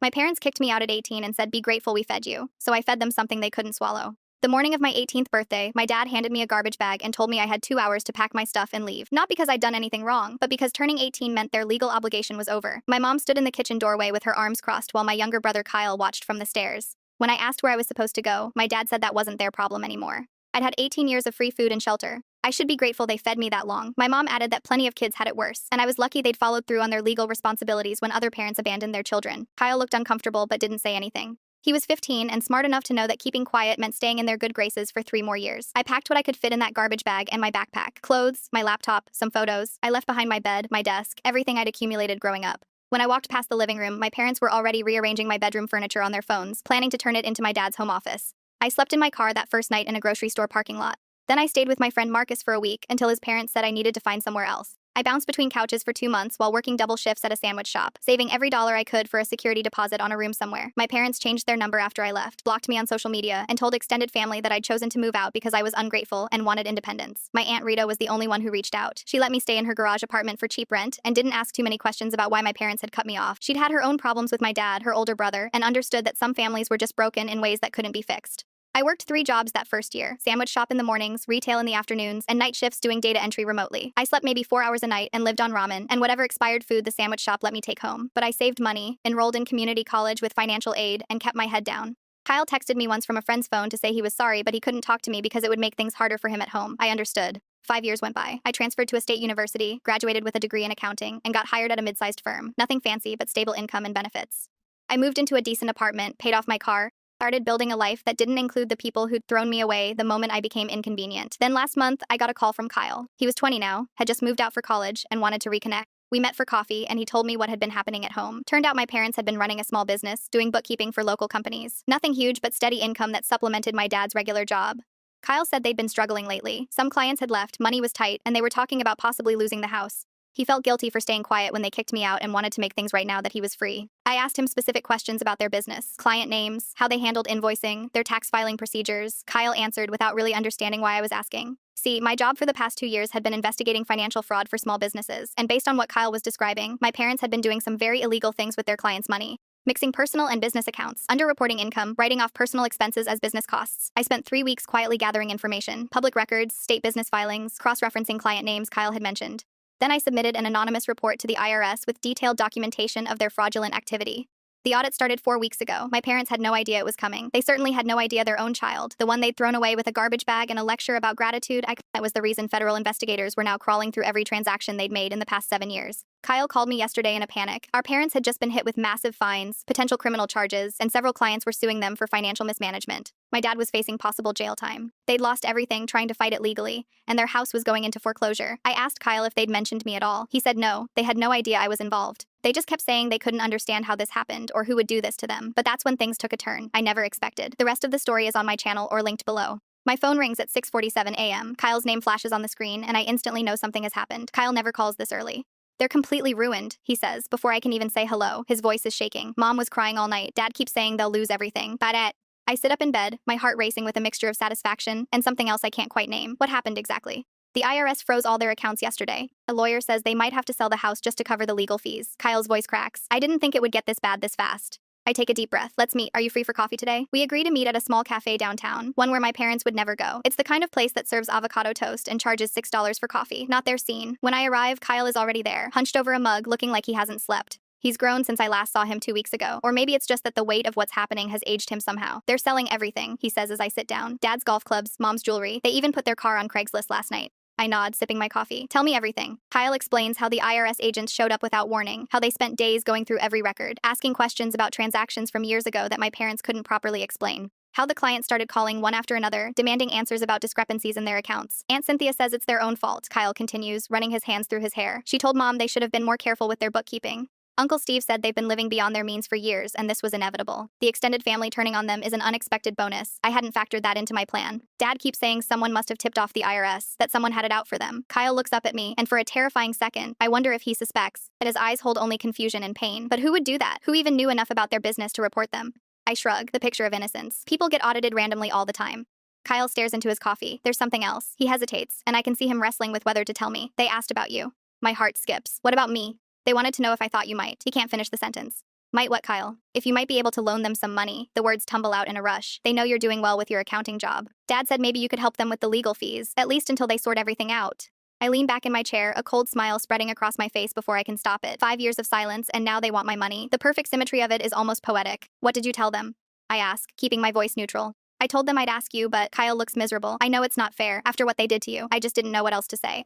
My parents kicked me out at 18 and said, "Be grateful we fed you." So I fed them something they couldn't swallow. The morning of my 18th birthday, my dad handed me a garbage bag and told me I had 2 hours to pack my stuff and leave. Not because I'd done anything wrong, but because turning 18 meant their legal obligation was over. My mom stood in the kitchen doorway with her arms crossed while my younger brother Kyle watched from the stairs. When I asked where I was supposed to go, my dad said that wasn't their problem anymore. I'd had 18 years of free food and shelter. I should be grateful they fed me that long. My mom added that plenty of kids had it worse, and I was lucky they'd followed through on their legal responsibilities when other parents abandoned their children. Kyle looked uncomfortable but didn't say anything. He was 15 and smart enough to know that keeping quiet meant staying in their good graces for 3 more years. I packed what I could fit in that garbage bag and my backpack. Clothes, my laptop, some photos. I left behind my bed, my desk, everything I'd accumulated growing up. When I walked past the living room, my parents were already rearranging my bedroom furniture on their phones, planning to turn it into my dad's home office. I slept in my car that first night in a grocery store parking lot. Then I stayed with my friend Marcus for a week until his parents said I needed to find somewhere else. I bounced between couches for 2 months while working double shifts at a sandwich shop, saving every dollar I could for a security deposit on a room somewhere. My parents changed their number after I left, blocked me on social media, and told extended family that I'd chosen to move out because I was ungrateful and wanted independence. My Aunt Rita was the only one who reached out. She let me stay in her garage apartment for cheap rent and didn't ask too many questions about why my parents had cut me off. She'd had her own problems with my dad, her older brother, and understood that some families were just broken in ways that couldn't be fixed. I worked 3 jobs that first year: sandwich shop in the mornings, retail in the afternoons, and night shifts doing data entry remotely. I slept maybe 4 hours a night and lived on ramen and whatever expired food the sandwich shop let me take home. But I saved money, enrolled in community college with financial aid, and kept my head down. Kyle texted me once from a friend's phone to say he was sorry, but he couldn't talk to me because it would make things harder for him at home. I understood. 5 years went by. I transferred to a state university, graduated with a degree in accounting, and got hired at a mid-sized firm. Nothing fancy, but stable income and benefits. I moved into a decent apartment, paid off my car, started building a life that didn't include the people who'd thrown me away the moment I became inconvenient. Then last month, I got a call from Kyle. He was 20 now, had just moved out for college, and wanted to reconnect. We met for coffee, and he told me what had been happening at home. Turned out my parents had been running a small business, doing bookkeeping for local companies. Nothing huge, but steady income that supplemented my dad's regular job. Kyle said they'd been struggling lately. Some clients had left, money was tight, and they were talking about possibly losing the house. He felt guilty for staying quiet when they kicked me out and wanted to make things right now that he was free. I asked him specific questions about their business, client names, how they handled invoicing, their tax filing procedures. Kyle answered without really understanding why I was asking. See, my job for the past 2 years had been investigating financial fraud for small businesses, and based on what Kyle was describing, my parents had been doing some very illegal things with their clients' money. Mixing personal and business accounts, underreporting income, writing off personal expenses as business costs. I spent 3 weeks quietly gathering information, public records, state business filings, cross-referencing client names Kyle had mentioned. Then I submitted an anonymous report to the IRS with detailed documentation of their fraudulent activity. The audit started 4 weeks ago. My parents had no idea it was coming. They certainly had no idea their own child, the one they'd thrown away with a garbage bag and a lecture about gratitude, that was the reason federal investigators were now crawling through every transaction they'd made in the past 7 years. Kyle called me yesterday in a panic. Our parents had just been hit with massive fines, potential criminal charges, and several clients were suing them for financial mismanagement. My dad was facing possible jail time. They'd lost everything trying to fight it legally, and their house was going into foreclosure. I asked Kyle if they'd mentioned me at all. He said no, they had no idea I was involved. They just kept saying they couldn't understand how this happened or who would do this to them. But that's when things took a turn I never expected. The rest of the story is on my channel or linked below. My phone rings at 6:47 a.m. Kyle's name flashes on the screen, and I instantly know something has happened. Kyle never calls this early. "They're completely ruined," he says, before I can even say hello. His voice is shaking. "Mom was crying all night. Dad keeps saying they'll lose everything. But I sit up in bed, my heart racing with a mixture of satisfaction and something else I can't quite name. What happened exactly? The IRS froze all their accounts yesterday. A lawyer says they might have to sell the house just to cover the legal fees. Kyle's voice cracks. I didn't think it would get this bad this fast. I take a deep breath. "Let's meet. Are you free for coffee today?" We agree to meet at a small cafe downtown, one where my parents would never go. It's the kind of place that serves avocado toast and charges $6 for coffee. Not their scene. When I arrive, Kyle is already there, hunched over a mug, looking like he hasn't slept. He's grown since I last saw him 2 weeks ago. Or maybe it's just that the weight of what's happening has aged him somehow. "They're selling everything," he says as I sit down. "Dad's golf clubs, mom's jewelry. They even put their car on Craigslist last night." I nod, sipping my coffee. "Tell me everything." Kyle explains how the IRS agents showed up without warning, how they spent days going through every record, asking questions about transactions from years ago that my parents couldn't properly explain. How the clients started calling one after another, demanding answers about discrepancies in their accounts. "Aunt Cynthia says it's their own fault," Kyle continues, running his hands through his hair. "She told Mom they should have been more careful with their bookkeeping. Uncle Steve said they've been living beyond their means for years, and this was inevitable. The extended family turning on them is an unexpected bonus. I hadn't factored that into my plan. Dad keeps saying someone must have tipped off the IRS, that someone had it out for them." Kyle looks up at me, and for a terrifying second, I wonder if he suspects, but his eyes hold only confusion and pain. But who would do that? Who even knew enough about their business to report them? I shrug, the picture of innocence. People get audited randomly all the time. Kyle stares into his coffee. There's something else. He hesitates, and I can see him wrestling with whether to tell me. "They asked about you." My heart skips. "What about me?" "They wanted to know if I thought you might." He can't finish the sentence. Might what, Kyle? If you might be able to loan them some money, the words tumble out in a rush. They know you're doing well with your accounting job. Dad said maybe you could help them with the legal fees, at least until they sort everything out. I lean back in my chair, a cold smile spreading across my face before I can stop it. 5 years of silence, and now they want my money. The perfect symmetry of it is almost poetic. What did you tell them? I ask, keeping my voice neutral. I told them I'd ask you, but Kyle looks miserable. I know it's not fair. After what they did to you, I just didn't know what else to say.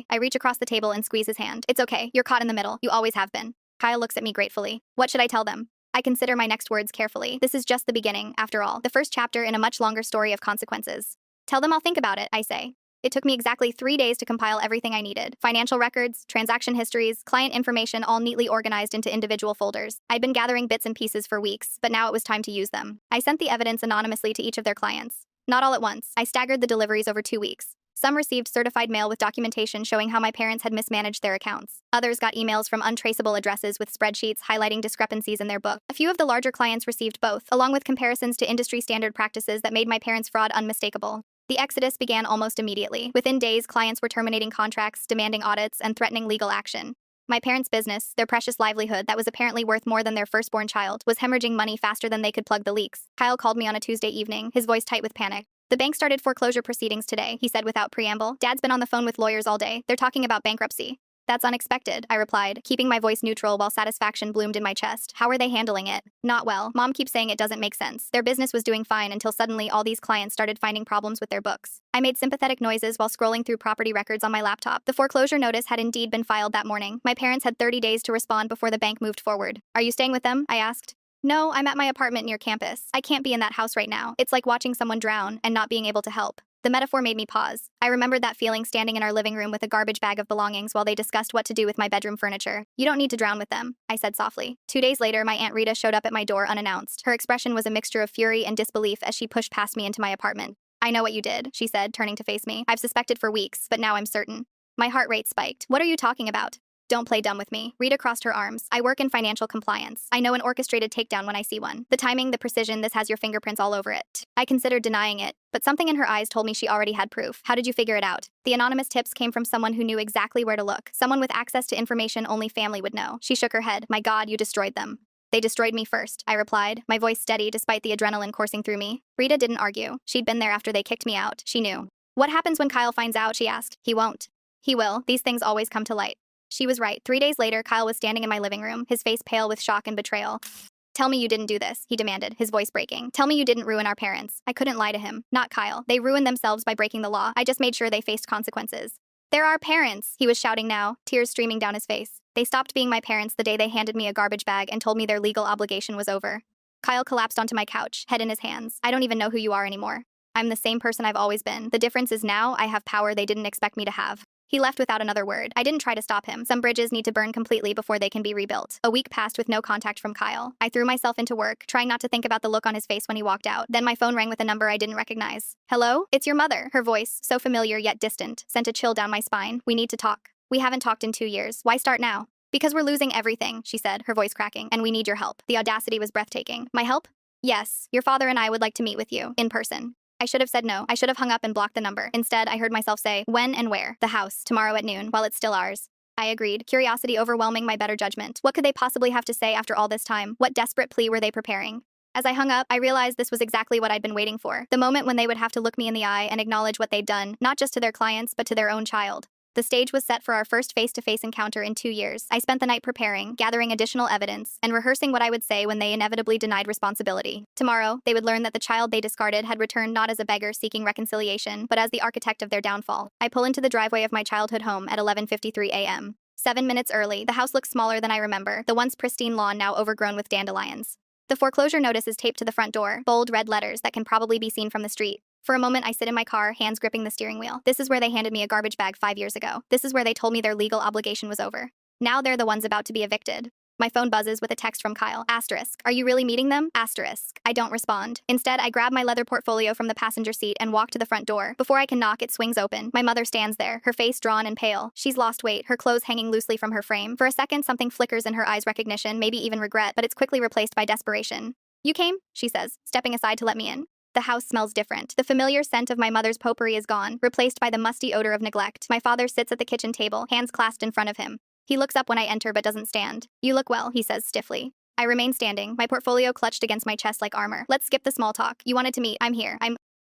I reach across the table and squeeze his hand. It's okay. You're caught in the middle. You always have been. Kyle looks at me gratefully. What should I tell them? I consider my next words carefully. This is just the beginning, after all. The first chapter in a much longer story of consequences. Tell them I'll think about it, I say. It took me exactly 3 days to compile everything I needed. Financial records, transaction histories, client information all neatly organized into individual folders. I'd been gathering bits and pieces for weeks, but now it was time to use them. I sent the evidence anonymously to each of their clients. Not all at once. I staggered the deliveries over 2 weeks. Some received certified mail with documentation showing how my parents had mismanaged their accounts. Others got emails from untraceable addresses with spreadsheets highlighting discrepancies in their book. A few of the larger clients received both, along with comparisons to industry standard practices that made my parents' fraud unmistakable. The exodus began almost immediately. Within days, clients were terminating contracts, demanding audits, and threatening legal action. My parents' business, their precious livelihood that was apparently worth more than their firstborn child, was hemorrhaging money faster than they could plug the leaks. Kyle called me on a Tuesday evening, his voice tight with panic. The bank started foreclosure proceedings today, he said without preamble. Dad's been on the phone with lawyers all day. They're talking about bankruptcy. That's unexpected, I replied, keeping my voice neutral while satisfaction bloomed in my chest. How are they handling it? Not well. Mom keeps saying it doesn't make sense. Their business was doing fine until suddenly all these clients started finding problems with their books. I made sympathetic noises while scrolling through property records on my laptop. The foreclosure notice had indeed been filed that morning. My parents had 30 days to respond before the bank moved forward. Are you staying with them? I asked. No, I'm at my apartment near campus. I can't be in that house right now. It's like watching someone drown and not being able to help. The metaphor made me pause. I remembered that feeling standing in our living room with a garbage bag of belongings while they discussed what to do with my bedroom furniture. You don't need to drown with them, I said softly. 2 days later, my Aunt Rita showed up at my door unannounced. Her expression was a mixture of fury and disbelief as she pushed past me into my apartment. I know what you did, she said, turning to face me. I've suspected for weeks, but now I'm certain. My heart rate spiked. What are you talking about? Don't play dumb with me. Rita crossed her arms. I work in financial compliance. I know an orchestrated takedown when I see one. The timing, the precision, this has your fingerprints all over it. I considered denying it, but something in her eyes told me she already had proof. How did you figure it out? The anonymous tips came from someone who knew exactly where to look. Someone with access to information only family would know. She shook her head. My God, you destroyed them. They destroyed me first, I replied, my voice steady despite the adrenaline coursing through me. Rita didn't argue. She'd been there after they kicked me out. She knew. What happens when Kyle finds out? She asked. He won't. He will. These things always come to light. She was right. 3 days later, Kyle was standing in my living room, his face pale with shock and betrayal. Tell me you didn't do this, he demanded, his voice breaking. Tell me you didn't ruin our parents. I couldn't lie to him. Not Kyle. They ruined themselves by breaking the law. I just made sure they faced consequences. They're our parents, he was shouting now, tears streaming down his face. They stopped being my parents the day they handed me a garbage bag and told me their legal obligation was over. Kyle collapsed onto my couch, head in his hands. I don't even know who you are anymore. I'm the same person I've always been. The difference is now I have power they didn't expect me to have. He left without another word. I didn't try to stop him. Some bridges need to burn completely before they can be rebuilt. A week passed with no contact from Kyle. I threw myself into work, trying not to think about the look on his face when he walked out. Then my phone rang with a number I didn't recognize. Hello? It's your mother. Her voice, so familiar yet distant, sent a chill down my spine. We need to talk. We haven't talked in 2 years. Why start now? Because we're losing everything, she said, her voice cracking, and we need your help. The audacity was breathtaking. My help? Yes. Your father and I would like to meet with you, in person. I should have said no. I should have hung up and blocked the number. Instead, I heard myself say, when and where? The house, tomorrow at noon, while it's still ours. I agreed, curiosity overwhelming my better judgment. What could they possibly have to say after all this time? What desperate plea were they preparing? As I hung up, I realized this was exactly what I'd been waiting for. The moment when they would have to look me in the eye and acknowledge what they'd done, not just to their clients, but to their own child. The stage was set for our first face-to-face encounter in 2 years. I spent the night preparing, gathering additional evidence, and rehearsing what I would say when they inevitably denied responsibility. Tomorrow, they would learn that the child they discarded had returned not as a beggar seeking reconciliation, but as the architect of their downfall. I pull into the driveway of my childhood home at 11:53 a.m. 7 minutes early, the house looks smaller than I remember, the once pristine lawn now overgrown with dandelions. The foreclosure notice is taped to the front door, bold red letters that can probably be seen from the street. For a moment, I sit in my car, hands gripping the steering wheel. This is where they handed me a garbage bag 5 years ago. This is where they told me their legal obligation was over. Now they're the ones about to be evicted. My phone buzzes with a text from Kyle. Asterisk. Are you really meeting them? Asterisk. I don't respond. Instead, I grab my leather portfolio from the passenger seat and walk to the front door. Before I can knock, it swings open. My mother stands there, her face drawn and pale. She's lost weight, her clothes hanging loosely from her frame. For a second, something flickers in her eyes, recognition, maybe even regret, but it's quickly replaced by desperation. You came? She says, stepping aside to let me in. The house smells different. The familiar scent of my mother's potpourri is gone, replaced by the musty odor of neglect. My father sits at the kitchen table, hands clasped in front of him. He looks up when I enter but doesn't stand. You look well, he says stiffly. I remain standing, my portfolio clutched against my chest like armor. Let's skip the small talk. You wanted to meet. I'm here.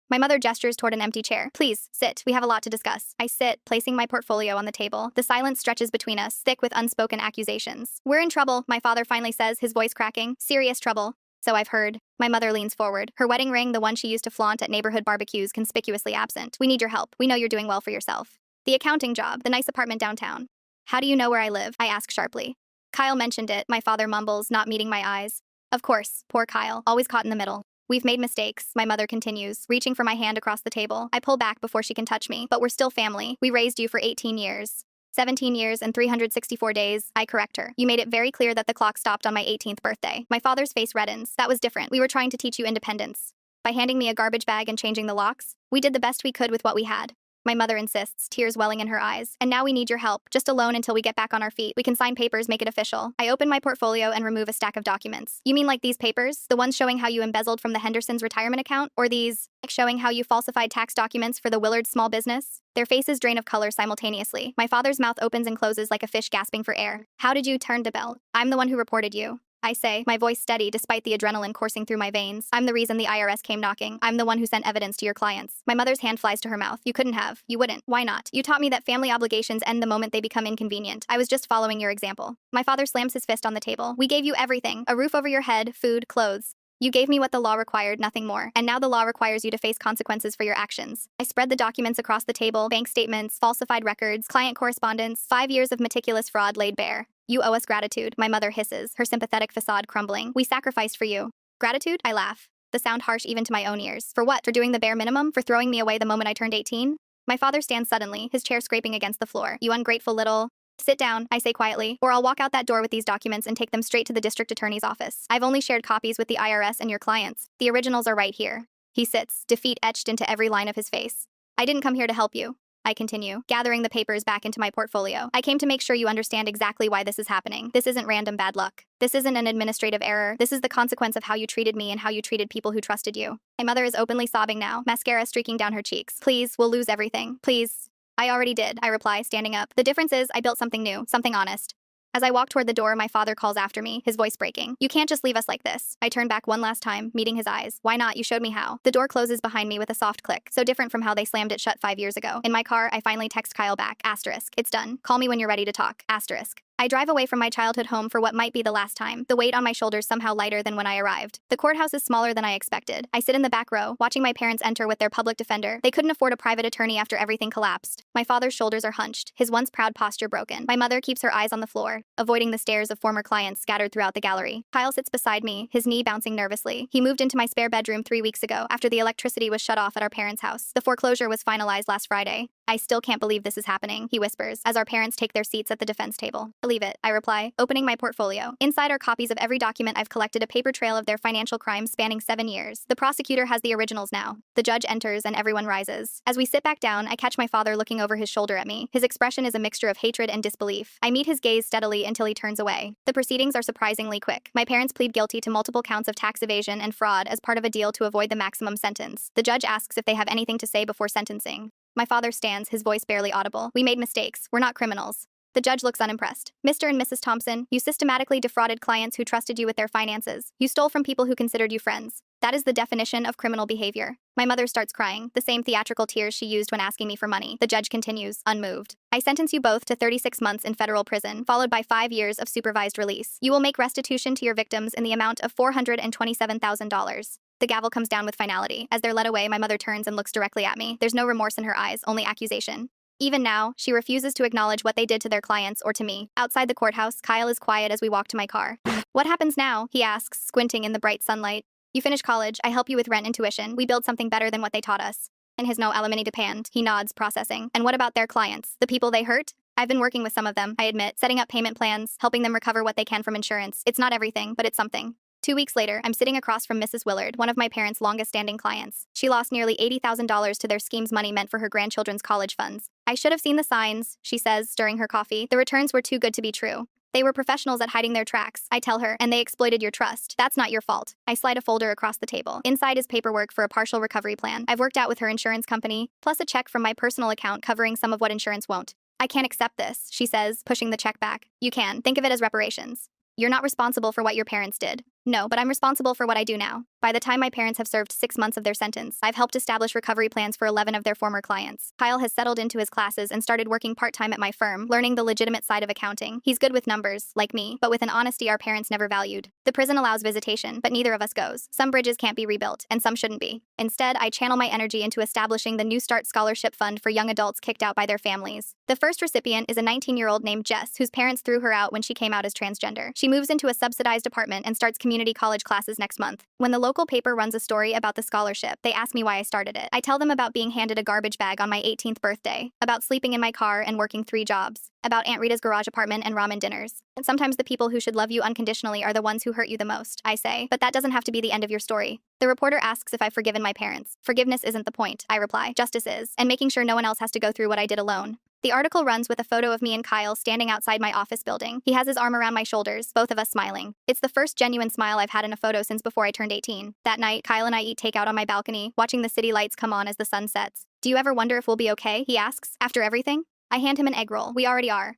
My mother gestures toward an empty chair. Please, sit. We have a lot to discuss. I sit, placing my portfolio on the table. The silence stretches between us, thick with unspoken accusations. We're in trouble, my father finally says, his voice cracking. Serious trouble. So I've heard. My mother leans forward. Her wedding ring, the one she used to flaunt at neighborhood barbecues, conspicuously absent. We need your help. We know you're doing well for yourself. The accounting job, the nice apartment downtown. How do you know where I live? I ask sharply. Kyle mentioned it, my father mumbles, not meeting my eyes. Of course, poor Kyle, always caught in the middle. We've made mistakes, my mother continues, reaching for my hand across the table. I pull back before she can touch me, but we're still family. We raised you for 18 years. 17 years and 364 days, I correct her. You made it very clear that the clock stopped on my 18th birthday. My father's face reddens. That was different. We were trying to teach you independence. By handing me a garbage bag and changing the locks, we did the best we could with what we had. My mother insists, tears welling in her eyes. And now we need your help, just a loan until we get back on our feet. We can sign papers, make it official. I open my portfolio and remove a stack of documents. You mean like these papers? The ones showing how you embezzled from the Hendersons' retirement account? Or these, showing how you falsified tax documents for the Willard small business? Their faces drain of color simultaneously. My father's mouth opens and closes like a fish gasping for air. How did you turn to Bell? I'm the one who reported you. I say, my voice steady despite the adrenaline coursing through my veins. I'm the reason the IRS came knocking. I'm the one who sent evidence to your clients. My mother's hand flies to her mouth. You couldn't have. You wouldn't. Why not? You taught me that family obligations end the moment they become inconvenient. I was just following your example. My father slams his fist on the table. We gave you everything. A roof over your head, food, clothes. You gave me what the law required, nothing more. And now the law requires you to face consequences for your actions. I spread the documents across the table, bank statements, falsified records, client correspondence, 5 years of meticulous fraud laid bare. You owe us gratitude, my mother hisses, her sympathetic facade crumbling. We sacrificed for you. Gratitude? I laugh. The sound harsh even to my own ears. For what? For doing the bare minimum? For throwing me away the moment I turned 18? My father stands suddenly, his chair scraping against the floor. You ungrateful little... Sit down, I say quietly, or I'll walk out that door with these documents and take them straight to the district attorney's office. I've only shared copies with the IRS and your clients. The originals are right here. He sits, defeat etched into every line of his face. I didn't come here to help you. I continue, gathering the papers back into my portfolio. I came to make sure you understand exactly why this is happening. This isn't random bad luck. This isn't an administrative error. This is the consequence of how you treated me and how you treated people who trusted you. My mother is openly sobbing now, mascara streaking down her cheeks. Please, we'll lose everything. Please. I already did, I reply, standing up. The difference is I built something new, something honest. As I walk toward the door, my father calls after me, his voice breaking. You can't just leave us like this. I turn back one last time, meeting his eyes. Why not? You showed me how. The door closes behind me with a soft click, so different from how they slammed it shut 5 years ago. In my car, I finally text Kyle back, asterisk. It's done. Call me when you're ready to talk, asterisk. I drive away from my childhood home for what might be the last time, the weight on my shoulders somehow lighter than when I arrived. The courthouse is smaller than I expected. I sit in the back row, watching my parents enter with their public defender. They couldn't afford a private attorney after everything collapsed. My father's shoulders are hunched, his once proud posture broken. My mother keeps her eyes on the floor, avoiding the stares of former clients scattered throughout the gallery. Kyle sits beside me, his knee bouncing nervously. He moved into my spare bedroom 3 weeks ago, after the electricity was shut off at our parents' house. The foreclosure was finalized last Friday. I still can't believe this is happening, he whispers, as our parents take their seats at the defense table. Believe it, I reply, opening my portfolio. Inside are copies of every document I've collected, a paper trail of their financial crimes spanning 7 years. The prosecutor has the originals now. The judge enters and everyone rises. As we sit back down, I catch my father looking over his shoulder at me. His expression is a mixture of hatred and disbelief. I meet his gaze steadily until he turns away. The proceedings are surprisingly quick. My parents plead guilty to multiple counts of tax evasion and fraud as part of a deal to avoid the maximum sentence. The judge asks if they have anything to say before sentencing. My father stands, his voice barely audible. We made mistakes. We're not criminals. The judge looks unimpressed. Mr. and Mrs. Thompson, you systematically defrauded clients who trusted you with their finances. You stole from people who considered you friends. That is the definition of criminal behavior. My mother starts crying, the same theatrical tears she used when asking me for money. The judge continues, unmoved. I sentence you both to 36 months in federal prison, followed by 5 years of supervised release. You will make restitution to your victims in the amount of $427,000. The gavel comes down with finality. As they're led away, my mother turns and looks directly at me. There's no remorse in her eyes, only accusation. Even now, she refuses to acknowledge what they did to their clients or to me. Outside the courthouse, Kyle is quiet as we walk to my car. What happens now? He asks, squinting in the bright sunlight. You finish college, I help you with rent and tuition. We build something better than what they taught us. In his no alimony depend, he nods, processing. And what about their clients? The people they hurt? I've been working with some of them, I admit, setting up payment plans, helping them recover what they can from insurance. It's not everything, but it's something. 2 weeks later, I'm sitting across from Mrs. Willard, one of my parents' longest-standing clients. She lost nearly $80,000 to their scheme's money meant for her grandchildren's college funds. I should have seen the signs, she says, stirring her coffee. The returns were too good to be true. They were professionals at hiding their tracks, I tell her, and they exploited your trust. That's not your fault. I slide a folder across the table. Inside is paperwork for a partial recovery plan I've worked out with her insurance company, plus a check from my personal account covering some of what insurance won't. I can't accept this, she says, pushing the check back. You can. Think of it as reparations. You're not responsible for what your parents did. No, but I'm responsible for what I do now. By the time my parents have served 6 months of their sentence, I've helped establish recovery plans for 11 of their former clients. Kyle has settled into his classes and started working part-time at my firm, learning the legitimate side of accounting. He's good with numbers, like me, but with an honesty our parents never valued. The prison allows visitation, but neither of us goes. Some bridges can't be rebuilt, and some shouldn't be. Instead, I channel my energy into establishing the New Start Scholarship Fund for young adults kicked out by their families. The first recipient is a 19-year-old named Jess, whose parents threw her out when she came out as transgender. She moves into a subsidized apartment and starts community college classes next month. When the local paper runs a story about the scholarship, they ask me why I started it. I tell them about being handed a garbage bag on my 18th birthday, about sleeping in my car and working 3 jobs, about Aunt Rita's garage apartment and ramen dinners. And sometimes the people who should love you unconditionally are the ones who hurt you the most, I say, but that doesn't have to be the end of your story. The reporter asks if I've forgiven my parents. Forgiveness isn't the point, I reply. Justice is, and making sure no one else has to go through what I did alone. The article runs with a photo of me and Kyle standing outside my office building. He has his arm around my shoulders, both of us smiling. It's the first genuine smile I've had in a photo since before I turned 18. That night, Kyle and I eat takeout on my balcony, watching the city lights come on as the sun sets. Do you ever wonder if we'll be okay? He asks. After everything? I hand him an egg roll. We already are.